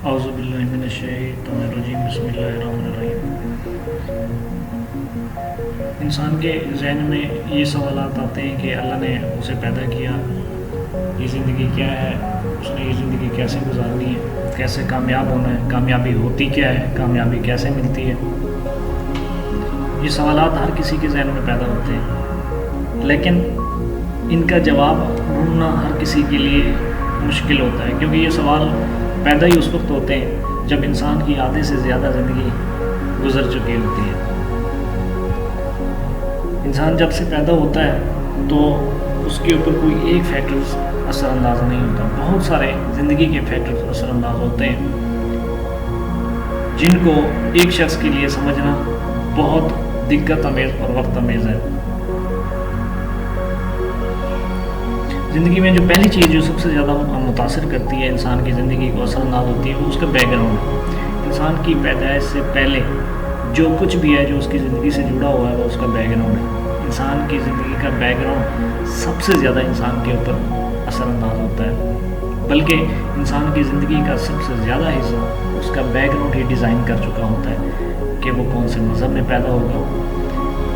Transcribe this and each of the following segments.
اعوذ باللہ من الشیطان الرجیم بسم اللہ الرحمن الرحیم۔ انسان کے ذہن میں یہ سوالات آتے ہیں کہ اللہ نے اسے پیدا کیا، یہ زندگی کیا ہے، اس نے یہ زندگی کیسے گزارنی ہے، کیسے کامیاب ہونا ہے، کامیابی ہوتی کیا ہے، کامیابی کیسے ملتی ہے۔ یہ سوالات ہر کسی کے ذہن میں پیدا ہوتے ہیں، لیکن ان کا جواب ڈھونڈنا ہر کسی کے لیے مشکل ہوتا ہے، کیونکہ یہ سوال پیدا ہی اس وقت ہوتے ہیں جب انسان کی آدھے سے زیادہ زندگی گزر چکی ہوتی ہے۔ انسان جب سے پیدا ہوتا ہے تو اس کے اوپر کوئی ایک فیکٹر اثر انداز نہیں ہوتا، بہت سارے زندگی کے فیکٹر اثر انداز ہوتے ہیں جن کو ایک شخص کے لیے سمجھنا بہت دقت آمیز اور وقت آمیز ہے۔ زندگی میں جو پہلی چیز جو سب سے زیادہ متاثر کرتی ہے، انسان کی زندگی کو اثر انداز ہوتی ہے، وہ اس کا بیک گراؤنڈ ہے۔ انسان کی پیدائش سے پہلے جو کچھ بھی ہے جو اس کی زندگی سے جڑا ہوا ہے وہ اس کا بیک گراؤنڈ ہے۔ انسان کی زندگی کا بیک گراؤنڈ سب سے زیادہ انسان کے اوپر اثر انداز ہوتا ہے، بلکہ انسان کی زندگی کا سب سے زیادہ حصہ اس کا بیک گراؤنڈ ہی ڈیزائن کر چکا ہوتا ہے کہ وہ کون سے مذہب میں پیدا ہوگا،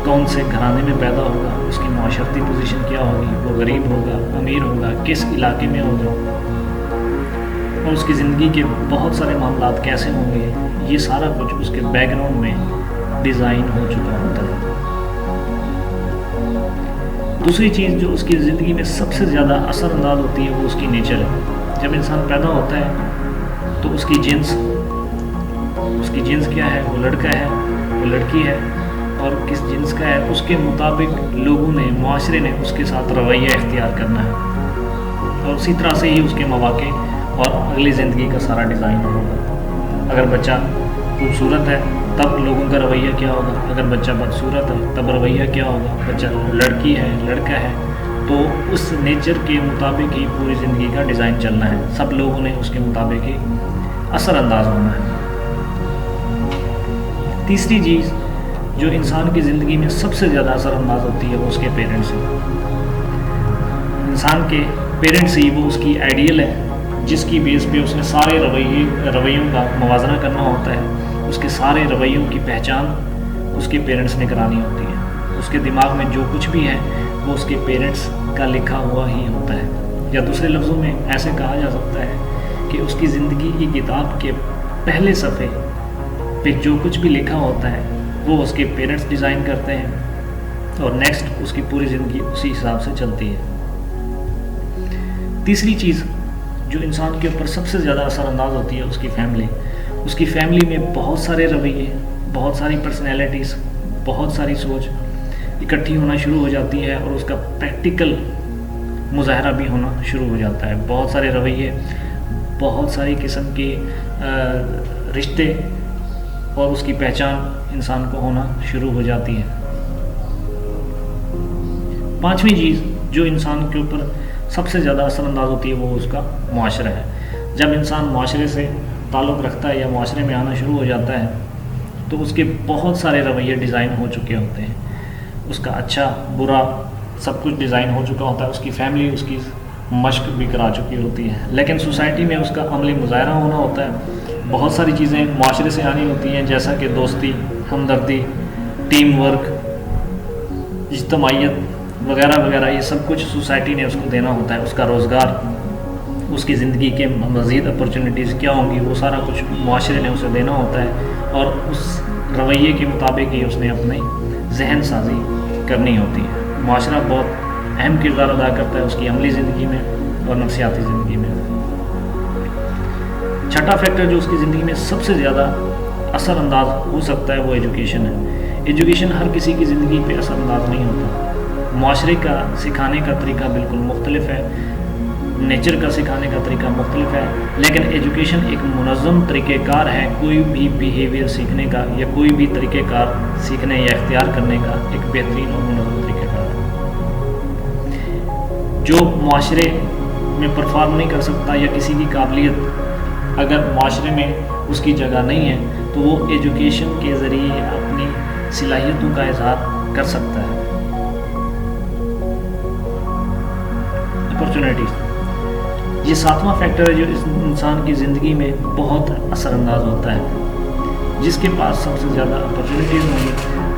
کون سے گھرانے میں پیدا ہوگا، اس کی معاشرتی پوزیشن کیا ہوگی، وہ غریب ہوگا، امیر ہوگا، کس علاقے میں ہوگا، اور اس کی زندگی کے بہت سارے معاملات کیسے ہوں گے، یہ سارا کچھ اس کے بیک گراؤنڈ میں ڈیزائن ہو چکا ہوتا ہے۔ دوسری چیز جو اس کی زندگی میں سب سے زیادہ اثر انداز ہوتی ہے وہ اس کی نیچر ہے۔ جب انسان پیدا ہوتا ہے تو اس کی جنس کیا ہے، وہ لڑکا ہے، وہ لڑکی ہے، اور کس جنس کا ہے اس کے مطابق لوگوں نے، معاشرے نے اس کے ساتھ رویہ اختیار کرنا ہے، اور اسی طرح سے ہی اس کے مواقع اور اگلی زندگی کا سارا ڈیزائن ہوگا۔ اگر بچہ خوبصورت ہے تب لوگوں کا رویہ کیا ہوگا، اگر بچہ بدصورت ہے تب رویہ کیا ہوگا، بچہ لڑکی ہے، لڑکا ہے، تو اس نیچر کے مطابق ہی پوری زندگی کا ڈیزائن چلنا ہے، سب لوگوں نے اس کے مطابق ہی اثر انداز ہونا ہے۔ تیسری چیز جو انسان کی زندگی میں سب سے زیادہ اثر انداز ہوتی ہے وہ اس کے پیرنٹس ہیں۔ انسان کے پیرنٹس ہی وہ اس کی آئیڈیل ہے جس کی بیس پہ اس نے سارے رویوں کا موازنہ کرنا ہوتا ہے، اس کے سارے رویوں کی پہچان اس کے پیرنٹس نے کرانی ہوتی ہے۔ اس کے دماغ میں جو کچھ بھی ہے وہ اس کے پیرنٹس کا لکھا ہوا ہی ہوتا ہے، یا دوسرے لفظوں میں ایسے کہا جا سکتا ہے کہ اس کی زندگی کی کتاب کے پہلے صفحے پہ جو کچھ بھی لکھا ہوتا ہے وہ اس کے پیرنٹس ڈیزائن کرتے ہیں، اور نیکسٹ اس کی پوری زندگی اسی حساب سے چلتی ہے۔ تیسری چیز جو انسان کے اوپر سب سے زیادہ اثر انداز ہوتی ہے اس کی فیملی۔ اس کی فیملی میں بہت سارے رویے، بہت ساری پرسنالٹیز، بہت ساری سوچ اکٹھی ہونا شروع ہو جاتی ہے، اور اس کا پریکٹیکل مظاہرہ بھی ہونا شروع ہو جاتا ہے۔ بہت سارے رویے، بہت ساری قسم کے رشتے اور اس کی پہچان انسان کو ہونا شروع ہو جاتی ہے۔ پانچویں چیز جو انسان کے اوپر سب سے زیادہ اثر انداز ہوتی ہے وہ اس کا معاشرہ ہے۔ جب انسان معاشرے سے تعلق رکھتا ہے یا معاشرے میں آنا شروع ہو جاتا ہے تو اس کے بہت سارے رویے ڈیزائن ہو چکے ہوتے ہیں، اس کا اچھا برا سب کچھ ڈیزائن ہو چکا ہوتا ہے، اس کی فیملی اس کی مشق بھی کرا چکی ہوتی ہے، لیکن سوسائٹی میں اس کا عملی مظاہرہ ہونا ہوتا ہے۔ بہت ساری چیزیں معاشرے سے آنی ہوتی ہیں، جیسا کہ دوستی، ہمدردی، ٹیم ورک، اجتماعیت وغیرہ وغیرہ، یہ سب کچھ سوسائٹی نے اس کو دینا ہوتا ہے۔ اس کا روزگار، اس کی زندگی کے مزید اپرچونیٹیز کیا ہوں گی، وہ سارا کچھ معاشرے نے اسے دینا ہوتا ہے، اور اس رویے کے مطابق ہی اس نے اپنی ذہن سازی کرنی ہوتی ہے۔ معاشرہ بہت اہم کردار ادا کرتا ہے اس کی عملی زندگی میں اور نفسیاتی زندگی میں۔ چھٹا فیکٹر جو اس کی زندگی میں سب سے زیادہ اثر انداز ہو سکتا ہے وہ ایجوکیشن ہے۔ ایجوکیشن ہر کسی کی زندگی پہ اثر انداز نہیں ہوتا۔ معاشرے کا سکھانے کا طریقہ بالکل مختلف ہے، نیچر کا سکھانے کا طریقہ مختلف ہے، لیکن ایجوکیشن ایک منظم طریقہ کار ہے کوئی بھی بیہیویئر سیکھنے کا، یا کوئی بھی طریقہ کار سیکھنے یا اختیار کرنے کا ایک بہترین اور منظم طریقہ کار ہے۔ جو معاشرے میں پرفارم نہیں کر سکتا، یا کسی کی قابلیت اگر معاشرے میں اس کی جگہ نہیں ہے تو وہ ایجوکیشن کے ذریعے اپنی صلاحیتوں کا اظہار کر سکتا ہے۔ اپرچونیٹیز، یہ ساتواں فیکٹر ہے جو اس انسان کی زندگی میں بہت اثر انداز ہوتا ہے. جس کے پاس سب سے زیادہ اپرچونیٹیز ہوں گی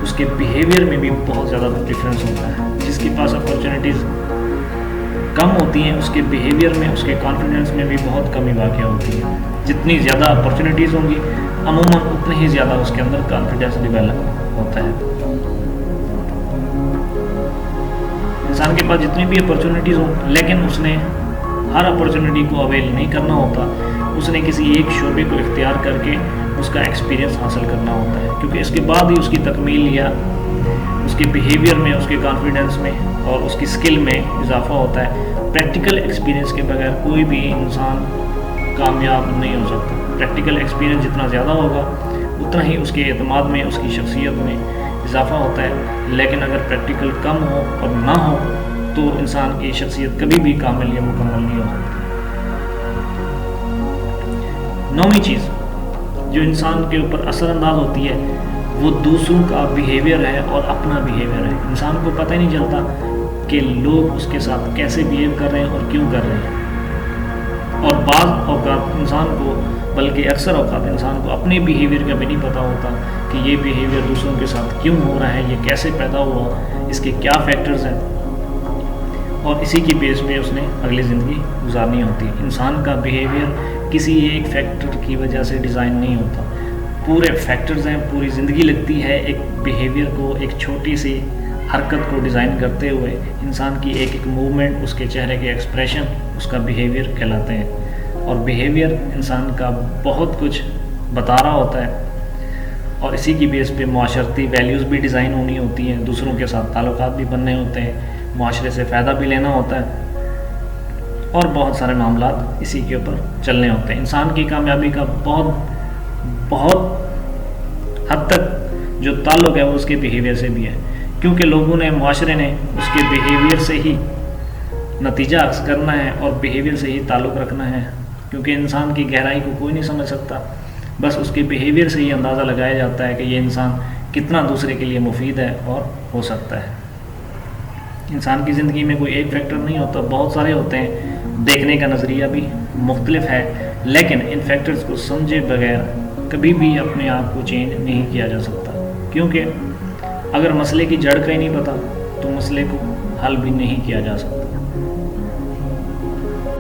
اس کے بیہیویئر میں بھی بہت زیادہ ڈفرینس ہوتا ہے. جس کے پاس اپرچونیٹیز کم ہوتی ہیں اس کے بیہیویئر میں، اس کے کانفیڈنس میں بھی بہت کمی واقع ہوتی ہے. جتنی زیادہ اپرچونیٹیز ہوں گی عموماً اتنے ہی زیادہ اس کے اندر کانفیڈنس ڈیولپ ہوتا ہے. انسان کے پاس جتنی بھی اپرچونیٹیز ہوں لیکن اس نے ہر اپرچونیٹی کو اویل نہیں کرنا ہوتا. اس نے کسی ایک شعبے کو اختیار کر کے اس کا ایکسپیرینس حاصل کرنا ہوتا ہے، کیونکہ اس کے بعد ہی اس کی تکمیل یا اس کے بیہیویئر میں، اس کے کانفیڈنس میں اور اس کی سکل میں اضافہ ہوتا ہے. پریکٹیکل ایکسپیرینس کے بغیر کوئی بھی انسان کامیاب نہیں ہو سکتا. پریکٹیکل ایکسپیرینس جتنا زیادہ ہوگا اتنا ہی اس کے اعتماد میں، اس کی شخصیت میں اضافہ ہوتا ہے. لیکن اگر پریکٹیکل کم ہو اور نہ ہو تو انسان کی شخصیت کبھی بھی کامل یا مکمل نہیں ہو سکتی. 9ویں چیز جو انسان کے اوپر اثر انداز ہوتی ہے وہ دوسروں کا بیہیویئر ہے اور اپنا بیہیویئر ہے. انسان کو پتہ ہی نہیں چلتا کہ لوگ اس کے ساتھ کیسے بیہیو کر رہے ہیں اور کیوں کر رہے ہیں. اور بعض اوقات انسان کو، بلکہ اکثر اوقات انسان کو اپنے بیہیویئر کا بھی نہیں پتہ ہوتا کہ یہ بیہیویئر دوسروں کے ساتھ کیوں ہو رہا ہے، یہ کیسے پیدا ہوا، اس کے کیا فیکٹرز ہیں، اور اسی کی بیس پہ اس نے اگلی زندگی گزارنی ہوتی ہے. انسان کا بیہیویئر کسی ایک فیکٹر کی وجہ سے ڈیزائن نہیں ہوتا. پورے فیکٹرز ہیں، پوری زندگی لگتی ہے ایک بیہیویئر کو، ایک چھوٹی سی حرکت کو ڈیزائن کرتے ہوئے. انسان کی ایک ایک موومنٹ، اس کے چہرے کے ایکسپریشن اس کا بیہیویئر کہلاتے ہیں. اور بیہیویئر انسان کا بہت کچھ بتا رہا ہوتا ہے، اور اسی کی بیس پہ معاشرتی ویلیوز بھی ڈیزائن ہونی ہوتی ہیں، دوسروں کے ساتھ تعلقات بھی بننے ہوتے ہیں، معاشرے سے فائدہ بھی لینا ہوتا ہے، اور بہت سارے معاملات اسی کے اوپر چلنے ہوتے ہیں. انسان کی کامیابی کا بہت حد تک جو تعلق ہے وہ اس کے بیہیویئر سے بھی ہے، کیونکہ لوگوں نے، معاشرے نے اس کے بیہیویئر سے ہی نتیجہ اخذ کرنا ہے اور بیہیویئر سے ہی تعلق رکھنا ہے. کیونکہ انسان کی گہرائی کو کوئی نہیں سمجھ سکتا، بس اس کے بیہیویئر سے ہی اندازہ لگایا جاتا ہے کہ یہ انسان کتنا دوسرے کے لیے مفید ہے اور ہو سکتا ہے. انسان کی زندگی میں کوئی ایک فیکٹر نہیں ہوتا، بہت سارے ہوتے ہیں. دیکھنے کا نظریہ بھی مختلف ہے، لیکن ان فیکٹرز کو سمجھے بغیر کبھی بھی اپنے آپ کو چینج نہیں کیا جا سکتا. کیونکہ اگر مسئلے کی جڑ کا ہی نہیں پتہ تو مسئلے کو حل بھی نہیں کیا جا سکتا.